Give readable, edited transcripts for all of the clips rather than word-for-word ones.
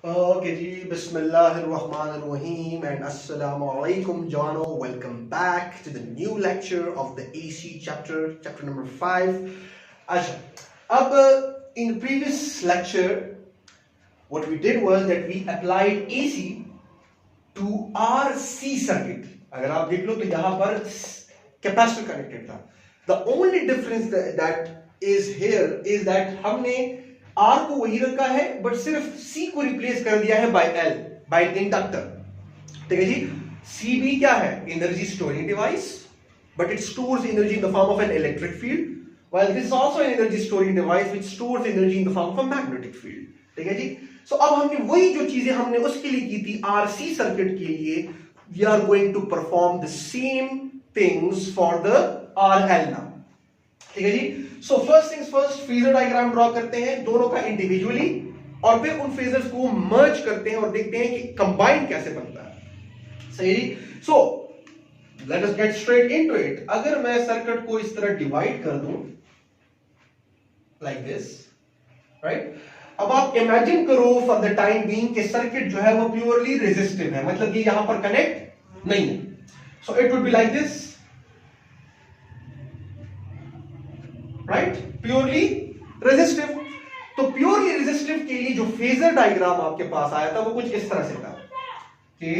Okay जी, बिस्मिल्लाहिर्रहमानिर्रहीम and अस्सलामु अलैकुम जानो, welcome back to the new lecture of the AC chapter number 5। अच्छा, अब in previous lecture what we did was that we applied AC to RC circuit। अगर आप देख लो तो यहां पर कैपेसिटर कनेक्टेड था। The only difference that is here is that हमने R को वही रखा है बट सिर्फ C को रिप्लेस कर दिया है बाय L, बाय इंडक्टर। ठीक है जी। CB क्या है? Energy storing device, but it stores energy in the form of an electric field, while this is also an energy storing device which stores energy in the form of a magnetic field। ठीक है जी। सो अब हमने वही जो चीजें हमने उसके लिए की थी RC सर्किट के लिए, we are going to perform the same things for the RL now। ठीक है जी। So first things first, phasor diagram draw करते हैं दोनों का इंडिविजुअली, और फिर उन फेजर्स को मर्ज करते हैं और देखते हैं कि कंबाइन कैसे बनता है। सही जी। So let us get straight into it. अगर मैं सर्किट को इस तरह डिवाइड कर दूं लाइक दिस, राइट। अब आप इमेजिन करो फॉर द टाइम बीइंग कि सर्किट जो है वो प्योरली रेजिस्टिव है, मतलब ये यहां पर कनेक्ट नहीं है। So it would be like this, right, purely resistive. तो प्योरली रेजिस्टिव के लिए जो फेजर डायग्राम आपके पास आया था वो कुछ इस तरह से था कि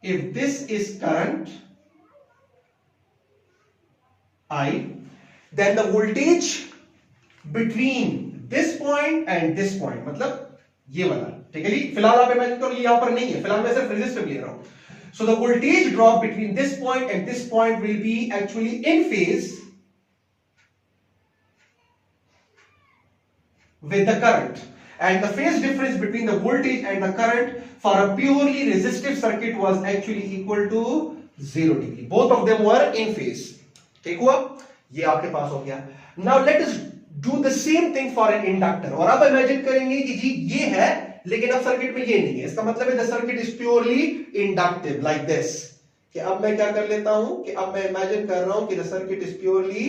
if this is current I, then the voltage between this point and this point, मतलब ये वाला। ठीक है जी। फिलहाल आप इमेजिन करो ये यहां पर नहीं है, फिलहाल मैं सिर्फ रेजिस्टिव ले रहा हूं। So the voltage drop between this point and this point will be actually in phase with the current, and the phase difference between the voltage and the current for a purely resistive circuit was actually equal to 0 degree। Both of them were in phase। ठीक हुआ? ये आपके पास हो गया। Now let us do the same thing for an inductor। और अब imagine करेंगे कि जी ये है लेकिन अब सर्किट में ये नहीं है, इसका मतलब है the circuit is purely inductive like this. कि अब मैं क्या कर लेता हूं कि अब मैं इमेजिन कर रहा हूं कि the circuit is purely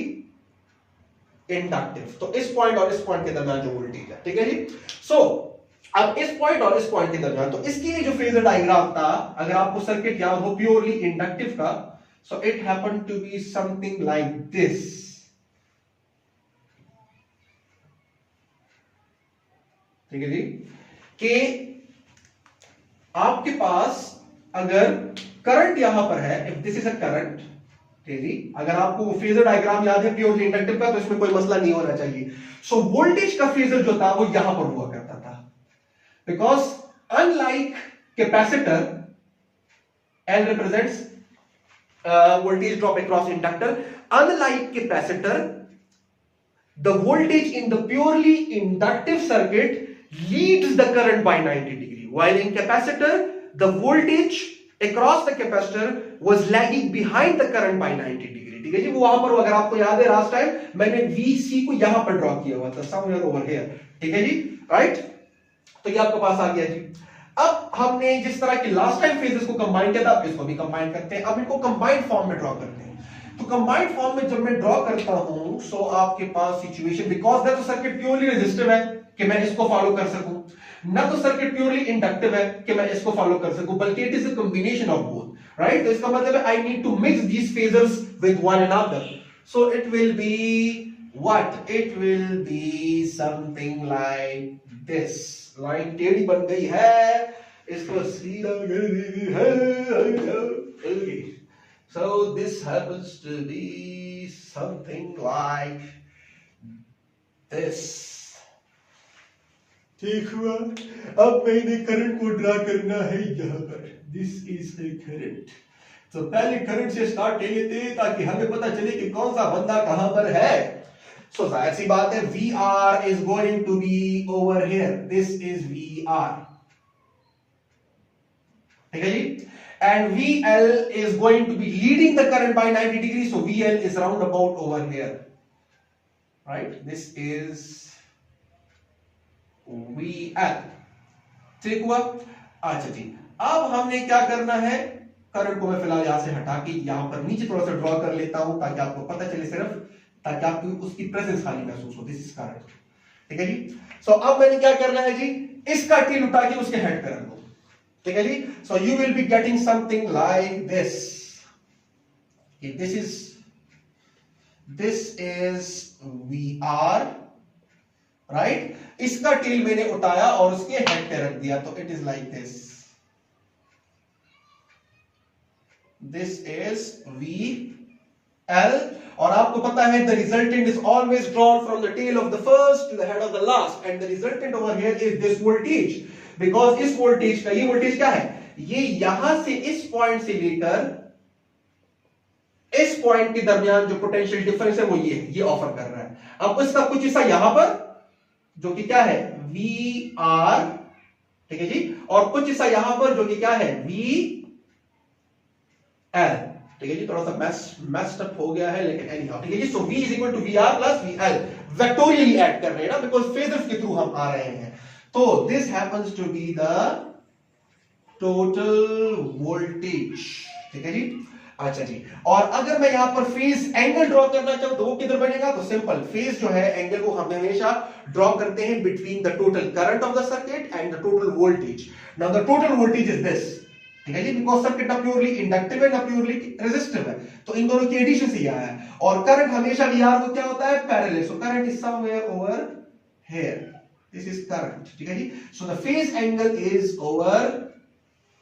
inductive. तो इस पॉइंट और इस पॉइंट के दरमियान जो वोल्टेज है, ठीक है जी। सो अब इस पॉइंट और इस पॉइंट के दरमियान, तो इसके लिए जो फेजर डायग्राम था, अगर आपको सर्किट याद हो प्योरली इंडक्टिव का, so it happened to be something like this. ठीक है जी। कि आपके पास अगर करंट यहां पर है, if this is a current, ठीक है जी। अगर आपको फेजर डायग्राम याद है प्योरली इंडक्टिव का, तो इसमें कोई मसला नहीं होना चाहिए। सो वोल्टेज का फेजर जो था वो यहां पर हुआ करता था, because unlike capacitor, L represents voltage drop across inductor, unlike capacitor, the voltage in the purely inductive circuit leads the current by 90 degree, while in capacitor the voltage across the capacitor was lagging behind the current by 90 degree। ठीक है जी। वो वहां पर, अगर आपको याद है last time मैंने VC को यहां पर ड्रॉ किया हुआ था, somewhere over here। ठीक है जी, राइट। तो ये आपके पास आ गया जी। अब हमने जिस तरह की लास्ट टाइम फेजेस को कंबाइन किया था, अब इसको भी कंबाइन करते हैं। अब इनको कंबाइंड फॉर्म में ड्रॉ करते हैं। तो कंबाइंड फॉर्म में जब मैं ड्रॉ करता हूं, सो आपके पास situation, because that circuit purely resistive है कि मैं इसको फॉलो कर सकूं, ना तो सर्किट प्योरली इंडक्टिव है कि मैं इसको फॉलो कर सकूं, बल्कि it is a combination of both, right. तो इसका मतलब है I need to mix these phasors with one another. So it will be what? It will be something like this. Line टेढ़ी बन गई है, इसको सीधा कर दी है। So this happens to be something like this। ठीक हुआ? अब मैंने करंट को ड्रा करना है यहां पर। This is the current. तो पहले करंट से स्टार्ट ले लेते हैं ताकि हमें पता चले कि कौन सा बंदा कहां पर है। सो जाहिर सी बात है VR is going to be over here। This is VR। ठीक है जी। And VL is going to be leading the current by 90 degrees, so VL is round about over here, right? This is VL। ठीक हुआ? अच्छा जी। अब हमने क्या करना है, करंट को मैं फिलहाल यहां से हटा के यहां पर नीचे थोड़ा सा ड्रॉ कर लेता हूं ताकि आपको पता चले सिर्फ ताकि आपको उसकी प्रेजेंस खाली महसूस हो। दिस इज करंट, ठीक है जी। सो अब मैंने क्या करना है जी, इसका टेल उठा के उसके हेड पे रख दो, ठीक है जी। So you will be getting something like this, this is VR, right. इसका टेल मैंने उठाया और उसके हेड पे रख दिया, तो it is like this is VL, और आपको पता है the resultant is always drawn from the tail of the first to the head of the last, and the resultant over here is this voltage, because इस voltage का, ये voltage क्या है, ये यहां से इस पॉइंट से लेकर इस पॉइंट के दरमियान जो पोटेंशियल डिफरेंस है वो ये ऑफर कर रहा है। अब इसका कुछ हिस्सा यहां पर जो कि क्या है VR, ठीक है जी, और कुछ हिस्सा यहां पर जो कि क्या है VL, ठीक है जी। थोड़ा सा मैस्ड अप हो गया है लेकिन एनीहाउ, ठीक है जी। So V is equal to VR plus VL, vectorially add कर रहे हैं ना, बिकॉज फेजर्स के थ्रू हम आ रहे हैं। तो this happens to be the total voltage, ठीक है जी। अच्छा जी, और अगर मैं यहां पर फेज एंगल ड्रॉ करना चाहूं तो वो किधर बनेगा, तो सिंपल, फेज जो है एंगल को हम हमेशा ड्रॉ करते हैं between the total current of the circuit and the total voltage. Now the total voltage is this, ठीक है जी, बिकॉज सर्किट ना प्योरली इंडक्टिव है ना प्योरली रेजिस्टिव है, तो इन दोनों की एडिशन से आया है। और करंट हमेशा VR को क्या होता है, parallel, so current is somewhere over here, this is current, ठीक है जी। So the phase angle is over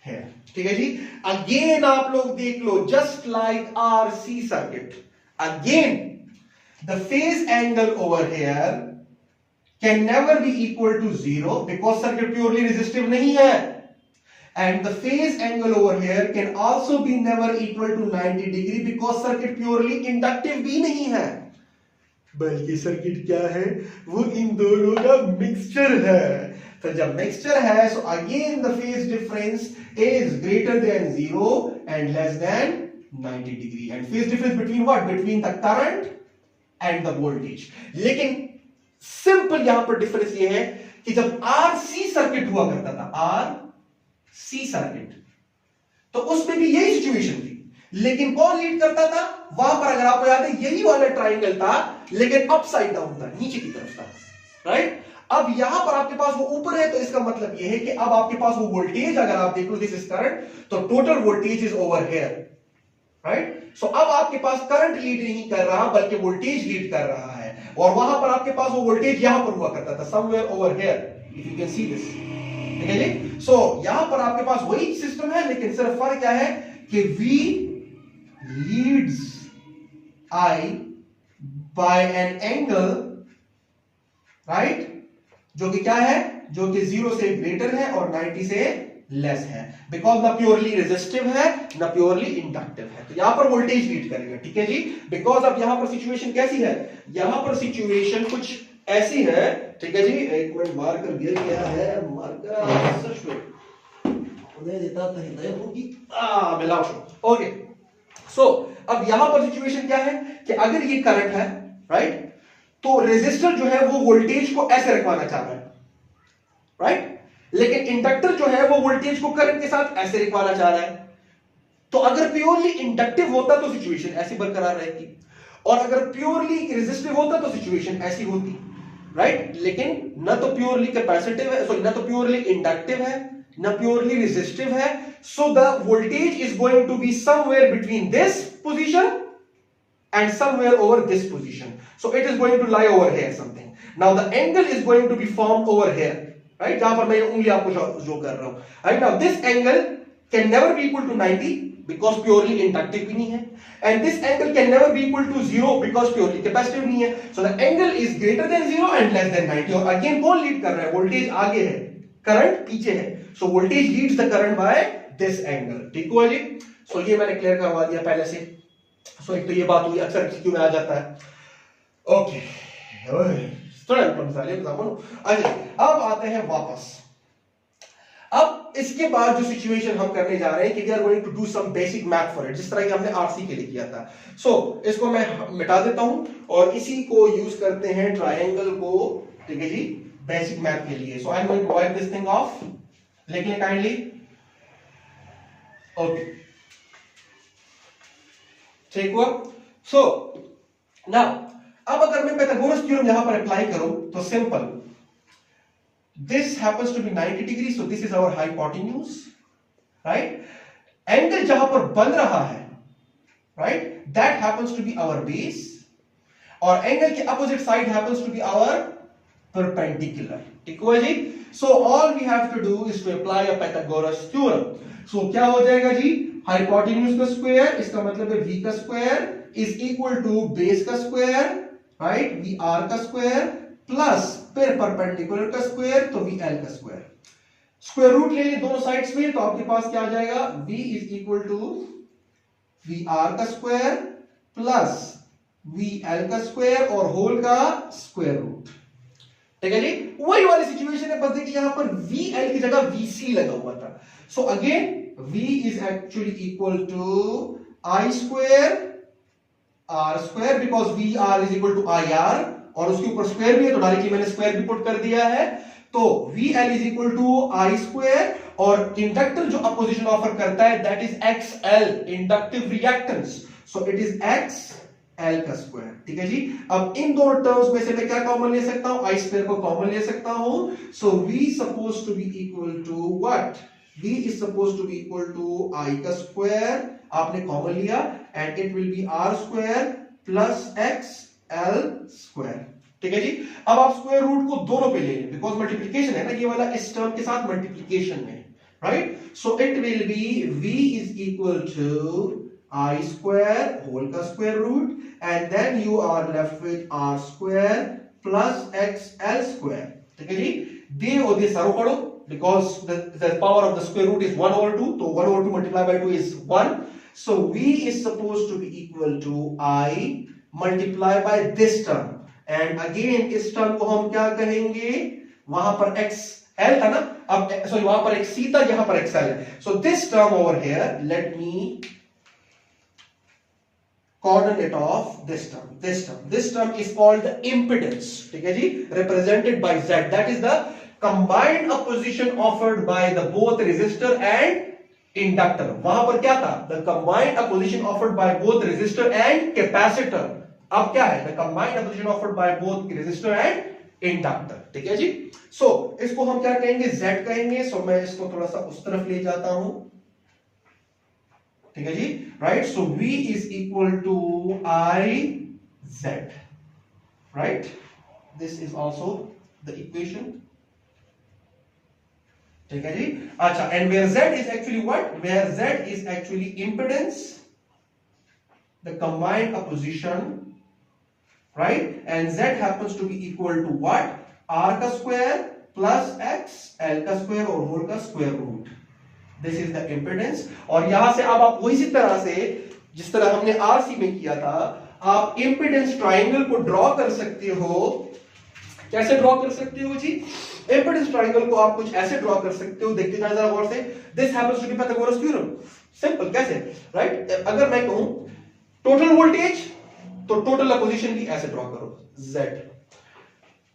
here, ठीक है जी। अगेन आप लोग देख लो, just like RC circuit, again the phase angle over here can never be equal to 0 because circuit purely resistive नहीं है, and the phase angle over here can also be never equal to 90 degree because circuit purely inductive भी नहीं है, बल्कि circuit क्या है, वो इन दोनों का मिक्सचर है। तो जब मिक्सचर है, so again the phase difference is greater than 0 and less than 90 degree, and phase difference between what, between the current and the voltage। लेकिन सिंपल यहां पर डिफरेंस ये है कि जब RC सर्किट हुआ करता था, RC सर्किट, तो उसमें भी यही सिचुएशन थी, लेकिन कौन लीड करता था वहां पर, अगर आपको याद है यही वाला ट्राइंगल था, लेकिन अपसाइड डाउन था, नीचे की तरफ था, राइट। अब यहां पर आपके पास वो ऊपर है, तो इसका मतलब यह है कि अब आपके पास वो वोल्टेज, अगर आप देख लो दिस इज करंट, तो total voltage is over here, right. So अब आपके पास करंट लीड नहीं कर रहा बल्कि वोल्टेज लीड कर रहा है, और वहां पर आपके पास वो वोल्टेज यहां पर हुआ करता था, somewhere over here, if you can see this, ठीक है जी। सो यहां पर आपके पास वही सिस्टम है, लेकिन सिर्फ फर्क क्या है कि V leads I by an angle, right, जो कि क्या है, जो कि 0 से ग्रेटर है और 90 से लेस है, बिकॉज ना प्योरली रेजिस्टिव है ना प्योरली इंडक्टिव है, तो यहां पर वोल्टेज लीड करेगा, ठीक है जी। बिकॉज अब यहां पर सिचुएशन कैसी है, यहां पर सिचुएशन कुछ ऐसी है, ठीक है जी। एक मिनट, मार्कर गिर गया है, मार्कर सच में उन्हें देता तो हिदायत होगी, मिलाओ, ओके। सो अब यहां पर सिचुएशन क्या है कि अगर ये करंट है, राइट, तो रेजिस्टर जो है वो वोल्टेज को ऐसे रखवाना चाह रहा है, राइट, लेकिन इंडक्टर जो है वो वोल्टेज को करंट के साथ ऐसे रखवाना चाह रहा है। तो अगर प्योरली इंडक्टिव होता तो सिचुएशन ऐसी बरकरार रहती, और अगर प्योरली रेजिस्टिव होता तो सिचुएशन ऐसी होती, राइट। लेकिन ना तो प्योरली कैपेसिटिव है, सॉरी, ना तो प्योरली इंडक्टिव है ना प्योरली रेजिस्टिव है, so the voltage is going to be somewhere between this position and somewhere over this position, so it is going to lie over here something. Now the angle is going to be formed over here, right, जहां पर मैं उंगली आपको जो कर रहा हूं, right। Now this angle can never be equal to 90 because purely inductive भी नहीं है, and this angle can never be equal to 0 because purely capacitive नहीं है, so the angle is greater than 0 and less than 90। और again कौन lead कर रहा है, वोल्टेज आगे है, करंट पीछे है, so voltage leads the current by this angle, ठीक हुआ जी। so ये मैंने क्लियर करवा दिया पहले से। सो एक तो ये बात हुई, अक्सर क्यों में आ जाता है, ओके, थोड़ा मिसाल अच्छा। अब आते हैं वापस, अब इसके बाद जो सिचुएशन हम करने जा रहे हैं कि we are going to do some basic math for it, जिस तरह कि हमने आरसी के लिए किया था। सो इसको मैं मिटा देता हूं और इसी को यूज करते हैं ट्रायंगल को, ठीक है जी, बेसिक मैथ के लिए। So I am going to wipe this thing off, लिख लें काइंडली, ओके, ठीक हुआ। सो नाउ अब अगर मैं पाइथागोरस थ्योरम यहां पर अप्लाई करूं तो simple, this happens to be 90 degrees, so this is our hypotenuse, right? Angle जहां पर बन रहा है, right, that happens to be our base, और एंगल के opposite side happens to be our perpendicular. ठीक हुआ जी? So all we have to do is to apply a Pythagoras theorem. So क्या हो जाएगा जी? हाइपोटेन्यूज का स्क्वायर, इसका मतलब है v का square is equal to base का स्क्वायर, राइट, वी आर का स्क्वायर प्लस फिर परपेंडिकुलर का स्क्वायर तो वी एल का स्क्वायर. स्क्वायर रूट ले लें दोनों साइड्स में तो आपके पास क्या आ जाएगा? v is equal to V R का स्क्वायर प्लस वी एल का स्क्वायर और होल का स्क्वायर रूट. ठीक है जी? वही वाली सिचुएशन है, बस देखिए यहां पर वी एल की जगह वी सी लगा हुआ था. So again v is actually equal to I square r square because VR is equal to IR और उसके ऊपर स्क्वायर भी है तो डायरेक्टली मैंने स्क्वायर भी पुट कर दिया है. तो VL is equal to I square और इंडक्टर जो अपोजिशन ऑफर करता है that is XL, inductive reactance, so it is XL का स्क्वायर. ठीक है जी? अब इन दोनों टर्म्स में से मैं क्या कॉमन ले सकता हूं? I स्क्वायर को कॉमन ले सकता हूं. So V suppose to be equal to what? V is supposed to be equal to I का स्क्वायर आपने कॉमन लिया and it will be R square plus XL square. ठीक है जी? अब आप स्क्वायर रूट को दोनों पे ले लें बिकॉज मल्टीप्लिकेशन है ना, ये वाला इस टर्म के साथ मल्टीप्लिकेशन में, right? So it will be V is equal to I square whole का square root and then you are left with R square plus XL square. ठीक है जी? दे और दे सारो पढ़ो because the power of the square root is 1 over 2, so 1 over 2 multiplied by 2 is 1. So V is supposed to be equal to I multiply by this term. And again इस term को हम क्या कहेंगे? वहां पर XL था ना, अब sorry वहां पर XC था, यहां पर XL है. So this term over here, let me coordinate of this term. This term is called the impedance. ठीक है जी? Represented by Z. That is the combined opposition offered by the both resistor and inductor. वहां पर क्या था? The combined opposition offered by both resistor and capacitor. अब क्या है? The combined opposition offered by both resistor and inductor. ठीक है जी? So इसको हम क्या कहेंगे? Z कहेंगे. So मैं इसको थोड़ा सा उस तरफ ले जाता हूं. ठीक है जी? Right? So V is equal to I Z. Right? This is also the equation. ठीक है जी? अच्छा, and where Z is actually what? Where Z is actually impedance, the combined opposition, right? And Z happens to be equal to what? R का square plus X L का square और whole का square root. This is the impedance. और यहां से अब आप वही तरह से जिस तरह हमने RC में किया था, आप impedance triangle को ड्रॉ कर सकते हो. कैसे ड्रॉ कर सकते हो जी? इंपेडेंस ट्रायंगल को आप कुछ ऐसे ड्रॉ कर सकते हो, देखते जाए जरा गौर से. This happens to be Pythagoras theorem. Simple. कैसे? राइट? अगर मैं कहूं टोटल वोल्टेज तो टोटल अपोजिशन भी ऐसे ड्रॉ करो, Z.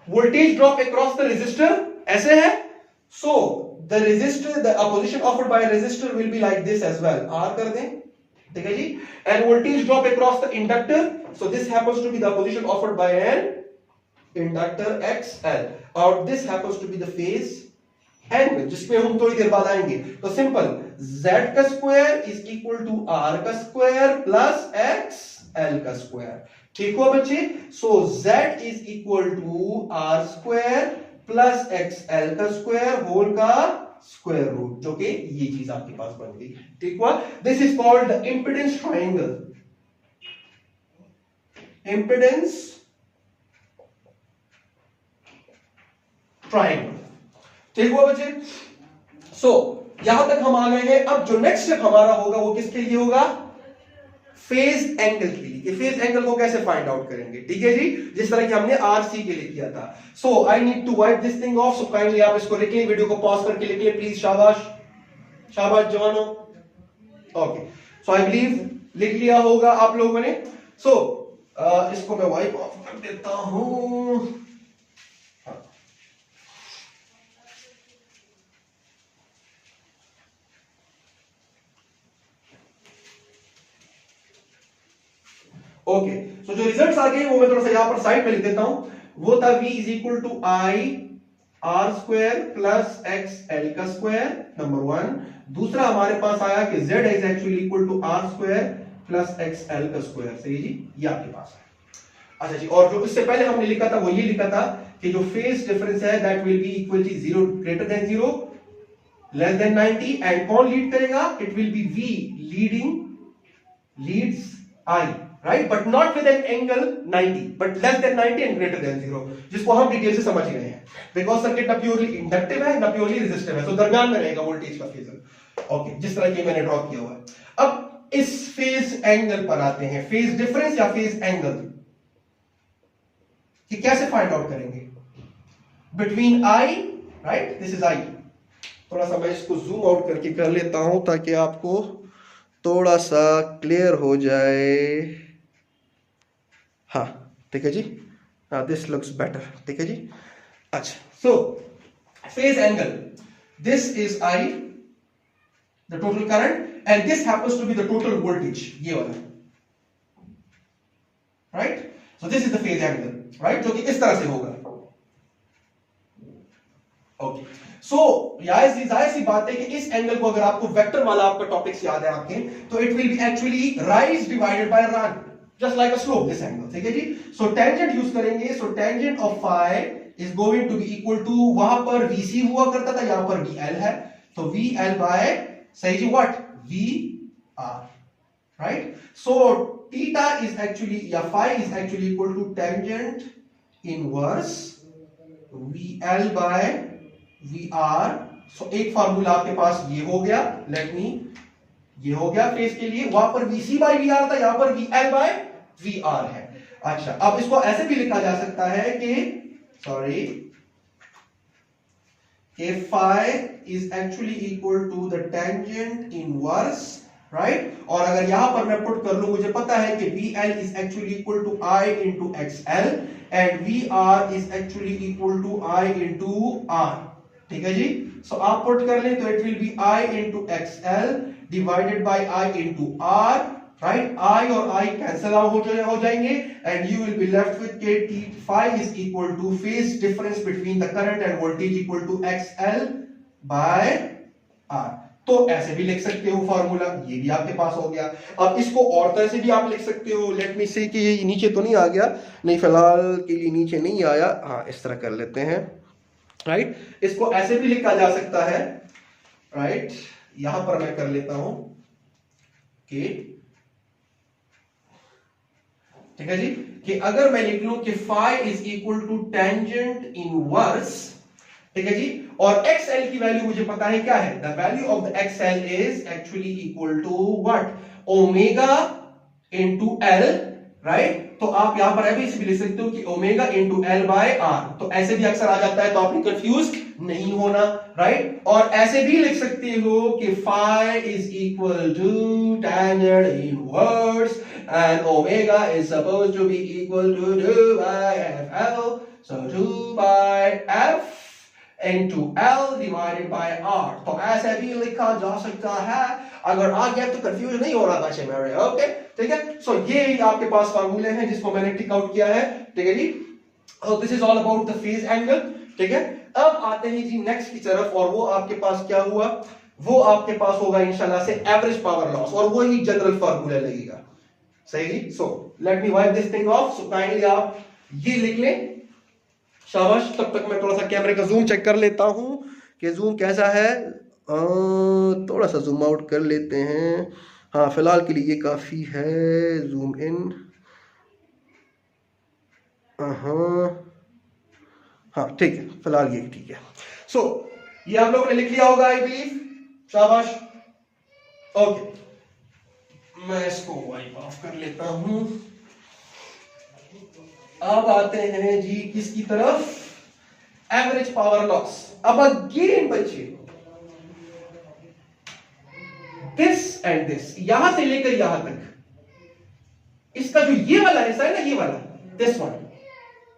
Voltage drop across the resistor ऐसे है, so the resistor, the opposition offered by resistor will be like this as well. R कर दें. ठीक है जी? And voltage drop across the inductor, so this happens to be the opposition offered by an inductor XL और this happens to be the phase angle जिसपे हम थोड़ी देर बाद आएंगे. तो सिंपल, Z का square is equal to R का स्क्वायर प्लस XL का स्क्वायर. ठीक हुआ बच्चे? So Z is equal to R square plus XL का स्क्वायर होल का स्क्वायर रूट, जो कि ये चीज आपके पास बन गई. ठीक हुआ? This is called the impedance triangle. Impedance triangle. ठीक हुआ बच्चे? सो यहां तक हम आ गए हैं. अब जो नेक्स्ट स्टेप हमारा होगा वो किसके लिए होगा? फेज एंगल के लिए. फेज एंगल को कैसे फाइंड आउट करेंगे? ठीक है जी? जिस तरह कि हमने आरसी के लिए किया था. So I need to wipe this thing off. So kindly आप इसको लिख लें, वीडियो को पॉज करके लिख लें प्लीज. शाबाश शाबाश जवानों. ओके, सो आई बिलीव लिख लिया होगा आप लोगों ने. सो इसको मैं वाइप ऑफ कर देता हूं. ओके, सो जो रिजल्ट्स आ गए वो मैं थोड़ा सा यहां पर साइड पे लिख देता हूं। वो था v is equal to I R square plus X L का स्क्वायर, नंबर 1। दूसरा हमारे पास आया कि z is actually equal to R square plus X L का स्क्वायर। सही जी, ये आपके पास है। अच्छा जी, और जो इससे पहले हमने लिखा था वो ये लिखा था कि जो फेज डिफरेंस है that will be equal to 0 greater than 0 less than 90 and कौन लीड करेगा? It will be v leads I, right? But not with an angle 90, but less than 90 and greater than 0, जिसको हम detail से समझ ही रहे हैं, because circuit ना purely inductive है ना प्योरली रेजिस्टिव है, तो दरमियान में रहेगा वोल्टेज का फेजर। ओके, जिस तरह की मैंने ड्रॉ किया हुआ है। अब इस फेज एंगल पर आते हैं, फेज डिफरेंस या फेज एंगल कि कैसे फाइंड आउट करेंगे between I, right, this is I। थोड़ा सा मैं इसको जूम आउट करके कर लेता हूं ताकि आपको थोड़ा सा क्लियर हो जाए। हाँ ठीक है जी, दिस लुक्स बेटर। ठीक है जी। अच्छा, so phase angle, this is I, the total current, and this happens to be the total voltage, ये वाला, right. So this is the phase angle, right, जो कि इस तरह से होगा। ओके, सो जाहिर सी बात है कि इस एंगल को अगर आपको वेक्टर वाला आपका टॉपिक्स याद है आपके, तो it will be actually rise divided by run, just like a slope, this angle. ठीक है जी। सो टेंजेंट यूज करेंगे, so tangent of phi is going to be equal to, वहां पर VC हुआ करता था, यहां पर VL है, तो VL बाय, सही जी, what, VR, right. So theta is actually, या phi is actually equal to tangent inverse VL by VR। So एक फार्मूला आपके पास ये हो गया, लेट मी, ये हो गया फेज के लिए, वहां पर VC बाय VR था, यहां पर VL बाय VR है। अच्छा, अब इसको ऐसे भी लिखा जा सकता है कि, सॉरी, कि phi is actually equal to the tangent inverse, right. और अगर यहां पर मैं पुट कर लूं, मुझे पता है कि VL is actually equal to I into XL and VR is actually equal to I into R। ठीक है जी। सो आप पुट कर लें तो it will be I into XL divided by I into R, right. I और I cancel out हो जाएंगे and you will be left with के phi is equal to phase difference between the current and voltage equal to XL by R। तो ऐसे भी लिख सकते हो फॉर्मूला, ये भी आपके पास हो गया। अब इसको और तरह से भी आप लिख सकते हो, लेट मी से कि ये नीचे तो नहीं आ गया, नहीं फिलहाल के लिए नीचे नहीं आया, हाँ इस तरह कर लेते हैं, राइट। इसको ऐसे भी लिखा जा सकता है, राइट, यहां पर मैं कर लेता हूं कि, ठीक है जी, कि अगर मैं लिख लूं कि phi is equal to tangent inverse, ठीक है जी, और XL की वैल्यू मुझे पता है क्या है, the value of the XL is actually equal to what, omega into L, right. तो आप यहां पर भी लिख सकते हो कि omega into L by R, तो ऐसे भी अक्सर आ जाता है, तो आपने कंफ्यूज नहीं होना, राइट। और ऐसे भी लिख सकते हो कि phi is equal to tangent inverse and omega is supposed to be equal to 2 pi FL, so 2 pi F into L divided by R। तो ऐसे भी लिखा जा सकता है, अगर आ गया तो कंफ्यूज नहीं हो रहा बच्चे मेरे, ओके, ठीक है। सो ये आपके पास फार्मूले हैं जिसको मैंने टिक आउट किया है, ठीक है जी। This is all about the phase angle, ठीक है। अब आते हैं जी नेक्स्ट की तरफ, और वो आपके पास क्या हुआ, वो आपके पास होगा इंशाल्लाह से एवरेज पावर लॉस, और वो ही जनरल फार्मूला लगेगा, सही जी। So let me wipe this thing off, so kindly आप ये लिख लें, शाबाश। तब तक मैं थोड़ा सा कैमरे का जूम चेक कर लेता हूं कि जूम कैसा है, थोड़ा सा जूम आउट कर लेते हैं, हाँ फिलहाल के लिए ये काफी है, जूम इन, हाँ ठीक है, फिलहाल ये ठीक है। सो ये आप लोगों ने लिख लिया होगा आई बिलीव, शाबाश, ओके। मैं इसको वाइप ऑफ कर लेता हूं। अब आते हैं जी किसकी तरफ, एवरेज पावर लॉस। अब अगेन बच्चे, दिस एंड दिस, यहां से लेकर यहां तक, इसका जो ये वाला हिस्सा है ना, ये वाला, दिस वन,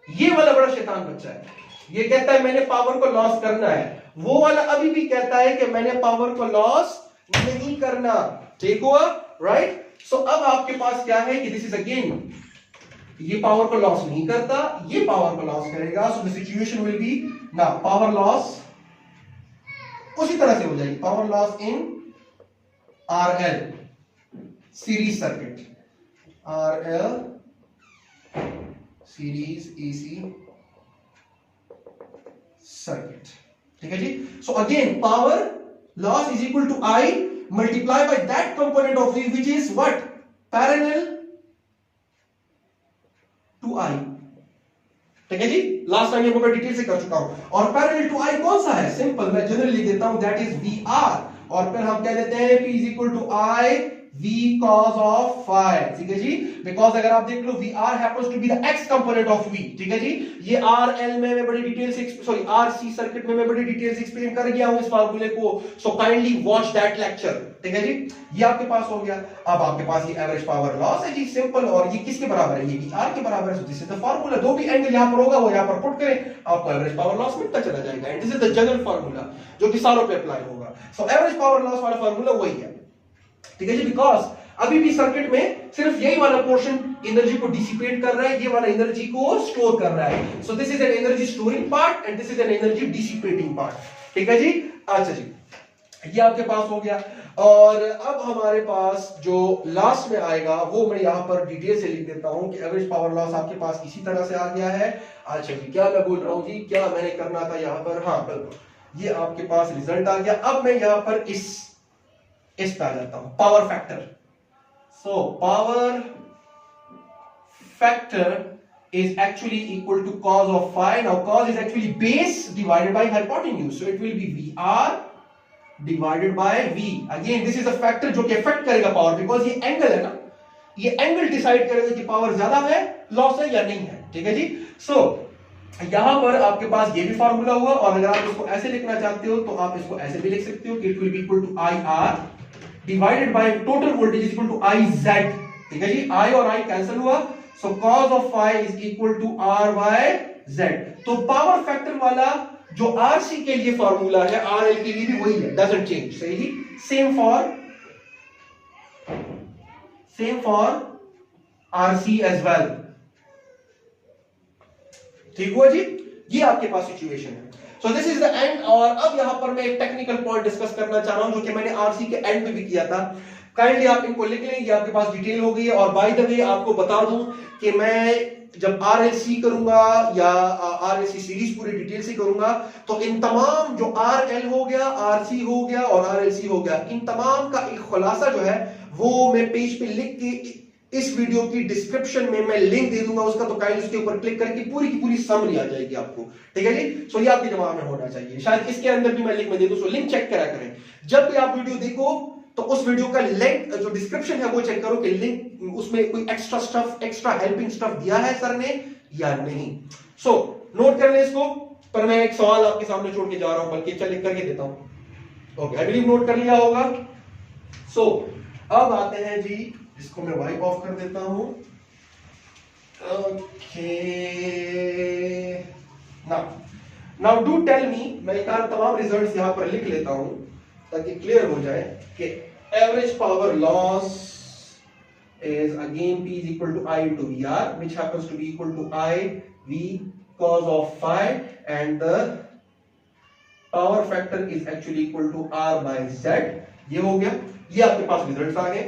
ये वाला बड़ा शैतान बच्चा है। ये कहता है मैंने पावर को लॉस करना है, वो वाला अभी भी कहता है कि मैंने पावर को लॉस नहीं करना, ठीक हुआ, राइट। सो अब आपके पास क्या है कि दिस इज अगेन ये पावर को लॉस नहीं करता, ये पावर को लॉस करेगा। So the situation will be ना पावर लॉस उसी तरह से हो जाएगी, power loss in RL series circuit, RL series AC circuit. ठीक है जी। So again power loss is equal to I multiply by that component of V which is what, parallel to I। ठीक है जी, लास्ट टाइम ये मैं detail से कर चुका हूं। और पैरेलल टू I कौन सा है, सिंपल, मैं जनरली लिख देता हूं, दैट इज VR। और फिर हम क्या देते हैं, P is equal to I V cos of phi। ठीक है जी, बिकॉज अगर आप देख लो VR happens to be the X component of V। ठीक है जी, ये RL में मैं बड़ी डिटेल से, सॉरी RC सर्किट में मैं बड़ी डिटेल से एक्सप्लेन कर गया हूं इस फार्मूले को। So kindly watch that lecture. ठीक है जी, ये आपके पास हो गया। अब आपके पास ये एवरेज पावर लॉस है जी, सिंपल, और ये किसके बराबर है, ये VR के बराबर है। सो दिस इज द फार्मूला, जो भी एंगल यहां पर होगा वो यहां पर पुट करें, आपको एवरेज पावर लॉस मिलता चला जाएगा। And this is the general formula जो कि सारों पे अप्लाई होगा। सो एवरेज पावर लॉस वाला फार्मूला वही है। ठीक है जी, बिकॉज अभी भी सर्किट में सिर्फ यही वाला पोर्शन एनर्जी को डिसिपेट कर रहा है, ये वाला एनर्जी को स्टोर कर रहा है। सो this is an energy storing part and this is an energy dissipating part. ठीक है जी, अच्छा जी, ये आपके पास हो गया। और अब हमारे पास जो लास्ट में आएगा वो मैं यहां पर डिटेल से लिख देता हूं कि एवरेज पावर लॉस आपके पास इसी तरह से आ गया है। अच्छा जी, क्या मैं बोल रहा हूं जी, क्या मैंने करना था यहां पर, हाँ बिल्कुल, ये आपके पास रिजल्ट आ गया। अब मैं यहां पर इस पे आ जाता हूं, power factor. So power factor is actually equal to cos of phi. Now cos is actually base divided by hypotenuse, so it will be VR divided by V. Again this is a factor जो कि affect करेगा power, because ये angle है ना, ये angle decide करेगा कि power ज्यादा है, loss है या नहीं है। ठीक है जी। So यहां पर आपके पास ये भी फार्मूला हुआ, और अगर आप इसको ऐसे लिखना चाहते हो तो आप इसको ऐसे भी लिख सकते हो कि it will be equal to IR divided by total voltage is equal to IZ। ठीक है जी, I और I कैंसिल हुआ, so cos of phi is equal to R by Z। तो पावर फैक्टर वाला जो RC के लिए फार्मूला है, RL के लिए भी वही है, doesn't change। सही जी, same for RC as well। ठीक हुआ जी, ये आपके पास सिचुएशन है। सो दिस इज द एंड। और अब यहां पर मैं एक टेक्निकल पॉइंट डिस्कस करना चाह रहा हूं जो कि मैंने आरसी के एंड में भी किया था। काइंडली आप इनको लिख लें, ये आपके पास डिटेल हो गई है। और बाय द वे आपको बता दूं कि मैं जब आरएलसी करूंगा या आरएलसी सीरीज पूरी डिटेल से करूंगा, तो इन तमाम जो आरएल हो गया, आरसी हो गया और आरएलसी हो गया, इन तमाम का एक खुलासा जो है वो मैं पेज पे लिख के इस वीडियो की डिस्क्रिप्शन में मैं लिंक दे दूंगा उसका, तो काइंडली उसके ऊपर क्लिक करके पूरी की पूरी समरी आ जाएगी आपको। ठीक है जी, सो ये आपके दिमाग में होना चाहिए। शायद इसके अंदर भी मैं लिंक में दे दूं, सो लिंक चेक करा करें। जब भी आप वीडियो देखो तो उस वीडियो का लिंक जो डिस्क्रिप्शन है वो चेक करो कि लिंक उसमें कोई extra stuff, extra helping stuff दिया है सर ने या नहीं। सो नोट कर ले इसको। पर मैं एक सवाल आपके सामने छोड़ के जा रहा हूं, बल्कि चल लिख करके देता हूं। ओके, आई बिलीव नोट कर लिया होगा। सो अब आते हैं जी, इसको मैं वाइप ऑफ कर देता हूं। Okay, now do tell me, मैं तमाम रिजल्ट्स यहां पर लिख लेता हूं ताकि क्लियर हो जाए कि average power loss is again P is equal to I into VR, which happens to be equal to I V cos of phi, and the power factor is actually equal to R by Z। ये हो गया, ये आपके पास results आ गए,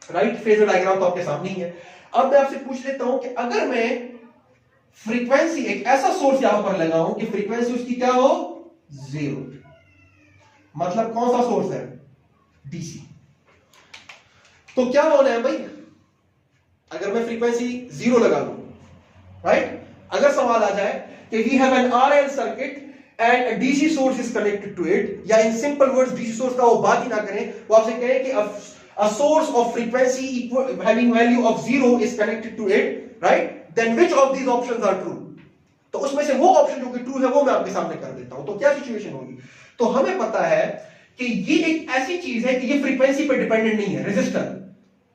right. Phasor diagram तो आपके सामने ही है। अब मैं आपसे पूछ लेता हूं कि अगर मैं फ्रीक्वेंसी, एक ऐसा सोर्स यहां पर लगाऊं कि फ्रीक्वेंसी उसकी क्या हो, 0, मतलब कौन सा सोर्स है, डीसी, तो क्या होना है भाई अगर मैं फ्रीक्वेंसी 0 लगा दूं, राइट। अगर सवाल आ जाए कि we have an RL circuit and a DC source is connected to it, या in simple words DC source का वो बात ही ना करें, वो आपसे कहें कि a source of frequency equal having value of 0 is connected to it, right, then which of these options are true? तो उसमें से वो ऑप्शन जो कि ट्रू है वो मैं आपके सामने कर देता हूं। तो क्या सिचुएशन होगी, तो हमें पता है कि ये एक ऐसी चीज है कि ये फ्रीक्वेंसी पर डिपेंडेंट नहीं है।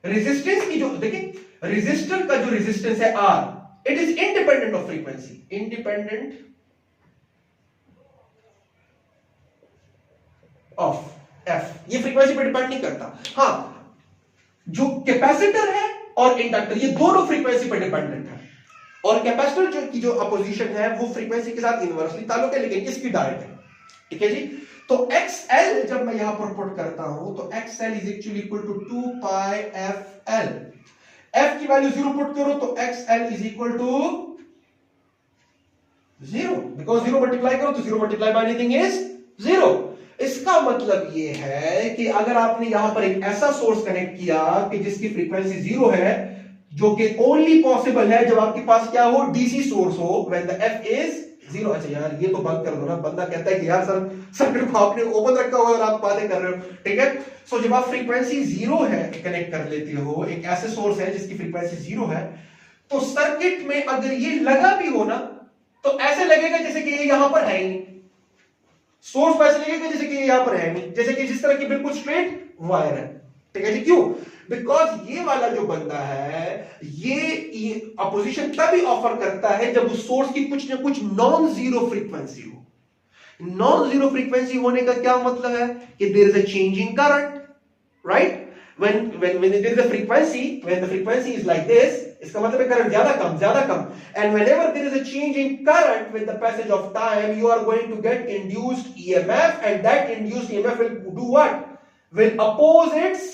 रेजिस्टेंस की जो देखिए, रेजिस्टर का जो रेजिस्टेंस है R, it is independent of frequency, independent of F, ये फ्रीक्वेंसी पे डिपेंड नहीं करता। हां, जो कैपेसिटर है और इंडक्टर, ये दोनों फ्रीक्वेंसी पर डिपेंडेंट है। और कैपेसिटर जो की जो अपोजिशन है वो फ्रीक्वेंसी के साथ इनवर्सली ताल्लुक है, लेकिन इसकी डायरेक्ट है। ठीक है जी। तो XL जब मैं यहां पर पुट करता हूं तो XL is actually equal to 2 pi FL। F की वैल्यू 0 पुट करो तो XL is equal to 0, because 0 multiply करो तो 0 मल्टीप्लाई बाय एनीथिंग इज 0। इसका मतलब ये है कि अगर आपने यहां पर एक ऐसा सोर्स कनेक्ट किया कि जिसकी फ्रीक्वेंसी 0 है, जो कि ओनली पॉसिबल है जब आपके पास क्या हो, डीसी सोर्स हो, व्हेन द F इज 0। अच्छा यार ये तो बंद कर दो ना, बंदा कहता है कि यार सर सर्किट को आपने ओपन रखा हुआ है और आप बातें कर रहे हो। ठीक है, सो जब आप फ्रीक्वेंसी 0 है कनेक्ट कर लेते हो, एक ऐसे सोर्स है जिसकी फ्रीक्वेंसी 0 है, तो सर्किट में अगर ये लगा भी हो ना तो ऐसे लगेगा जैसे कि ये यहां पर है ही नहीं। सोर्स को ऐसे लगेगा जैसे कि ये यहां पर है नहीं, जैसे कि जिस तरह की बिल्कुल स्ट्रेट वायर है। ठीक है जी, क्यों? बिकॉज ये वाला जो बंदा है ये अपोजिशन तभी ऑफर करता है जब उस सोर्स की कुछ ना कुछ नॉन जीरो फ्रीक्वेंसी हो। नॉन जीरो फ्रीक्वेंसी होने का क्या मतलब है कि there is a change in current, right? when there is a frequency, when the frequency is like this, इसका मतलब है करंट ज्यादा कम, and whenever there is a change in current with the passage of time, you are going to get induced EMF, and that induced EMF will do what? Will oppose its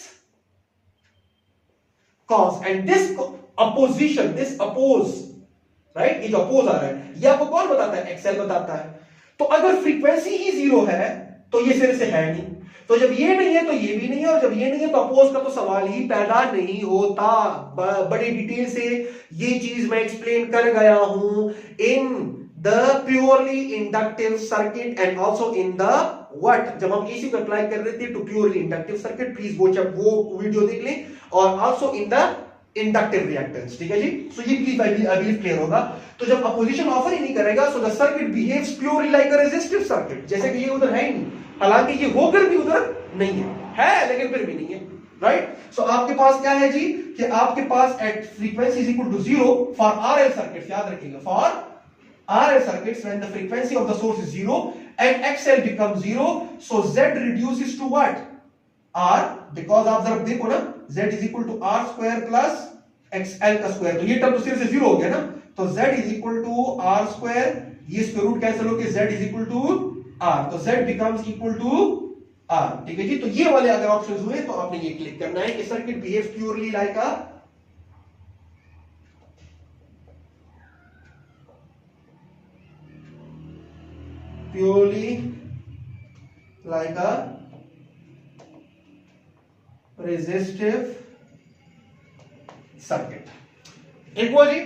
cause, and this opposition, this oppose, right? ये जो oppose आ रहा है ये आपको कौन बताता है? XL बताता है। तो अगर फ्रीक्वेंसी ही 0 है तो ये सिरे से है नहीं, तो जब ये नहीं है तो ये भी नहीं है, और जब ये नहीं है तो अपोज का तो सवाल ही पैदा नहीं होता। बड़ी डिटेल से ये चीज मैं एक्सप्लेन कर गया हूं in the purely inductive circuit and also in the what, जब हम एसी को अप्लाई कर रहे थे to purely inductive circuit, please वो वीडियो देख लें, और also in the inductive reactance. ठीक है जी, सो ये प्लीज आई बिलीव क्लियर होगा। तो जब अपोजिशन ऑफर ही नहीं करेगा, so the circuit behaves purely like a resistive circuit, जैसे कि ये उधर है ही नहीं, हालांकि ये होकर भी उधर नहीं है लेकिन फिर भी नहीं है, राइट? सो आपके पास क्या है जी कि आपके पास at frequency is equal to 0 for RL circuits, याद रखिएगा, for RL circuits when the frequency of the source is 0 and XL becomes 0, so Z reduces to what? R, because आप जरा देखो ना, Z is equal to R square plus XL का square, तो ये term तो सिर्फ से 0 हो गया ना, तो Z is equal to R square, ये स्क्वायर रूट कैंसिल होकर Z is equal to R, तो Z becomes equal to R। ठीक है जी, तो ये वाले अगर ऑप्शंस हुए तो आपने ये क्लिक करना है कि circuit behaves purely like a purely like a resistive circuit। एक हुआ जी।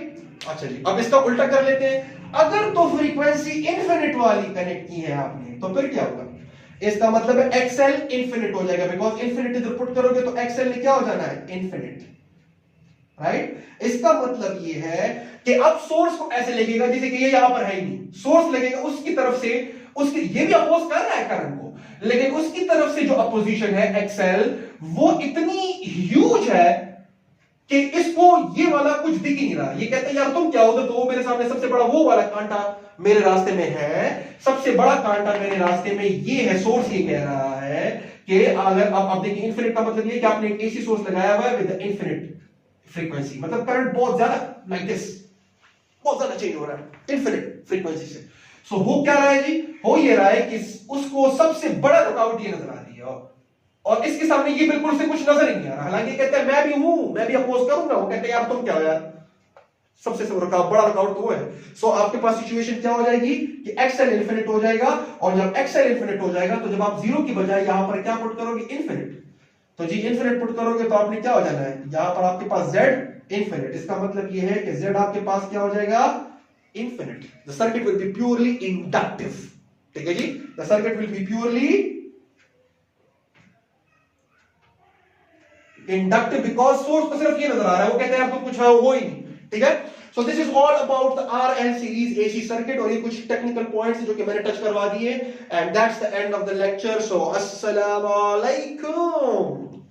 अच्छा जी, अब इसका उल्टा कर लेते हैं। अगर तो फ्रीक्वेंसी इनफिनिट वाली कनेक्ट की है आपने तो फिर क्या होगा? इसका मतलब है XL इनफिनिट हो जाएगा, बिकॉज इनफिनिट इधर पुट करोगे तो XL ने क्या हो जाना है? Infinite, right? इसका मतलब ये है कि अब सोर्स को ऐसे लगेगा जैसे कि ये यहां पर है ही नहीं, सोर्स लगेगा उसकी तरफ से, उसके ये भी अपोज कर रहा है करंट को, लेकिन उसकी तरफ से जो अपोजिशन है XL वो इतनी ह्यूज है कि इसको ये वाला कुछ दिख ही नहीं रहा। ये कहते हैं यार तुम क्या हो, तो वो मेरे सामने सबसे बड़ा वो वाला कांटा मेरे रास्ते में है, सबसे बड़ा कांटा मेरे रास्ते में ये है। सोर्स ये कह रहा है कि अगर आप देखिए इनफिनिट का मतलब ये कि आपने एक एसी सोर्स लगाया हुआ है विद इनफिनिट फ्रीक्वेंसी, मतलब करंट बहुत ज्यादा लाइक दिस बहुत ज्यादा चेंज हो रहा है इनफिनिट फ्रीक्वेंसी से। सो हो क्या रहा है जी? हो ये रहा है कि उसको सबसे बड़ा रुकावट ये नजर आ रही है, और इसके सामने ये बिल्कुल से कुछ नजर ही नहीं आ रहा। हालांकि कहते हैं मैं भी हूं, मैं भी अपोज करूंगा, वो कहते हैं यार तुम क्या हो यार, सबसे बड़ा रुकावट तो वो है। सो आपके पास सिचुएशन क्या हो जाएगी कि XL इनफिनिट हो जाएगा, और जब XL इनफिनिट हो जाएगा तो जब आप 0 की बजाय यहां पर क्या पुट करोगे? इनफिनिट। तो जी इनफिनिट पुट करोगे तो आपने क्या हो जाना है? यहां पर आपके पास Z इनफिनिट, इसका मतलब ये है कि Z आपके पास क्या हो जाएगा? Infinite. The circuit will be purely inductive. ठीक है जी, the circuit will be purely inductive because source को सिर्फ ये नजर आ रहा है, वो कहते हैं अब तो कुछ है वो ही नहीं। ठीक है, सो this is all about the RL series AC circuit, और ये कुछ टेक्निकल पॉइंट्स जो कि मैंने टच करवा दिए, and that's the end of the lecture. So अस्सलाम वालेकुम।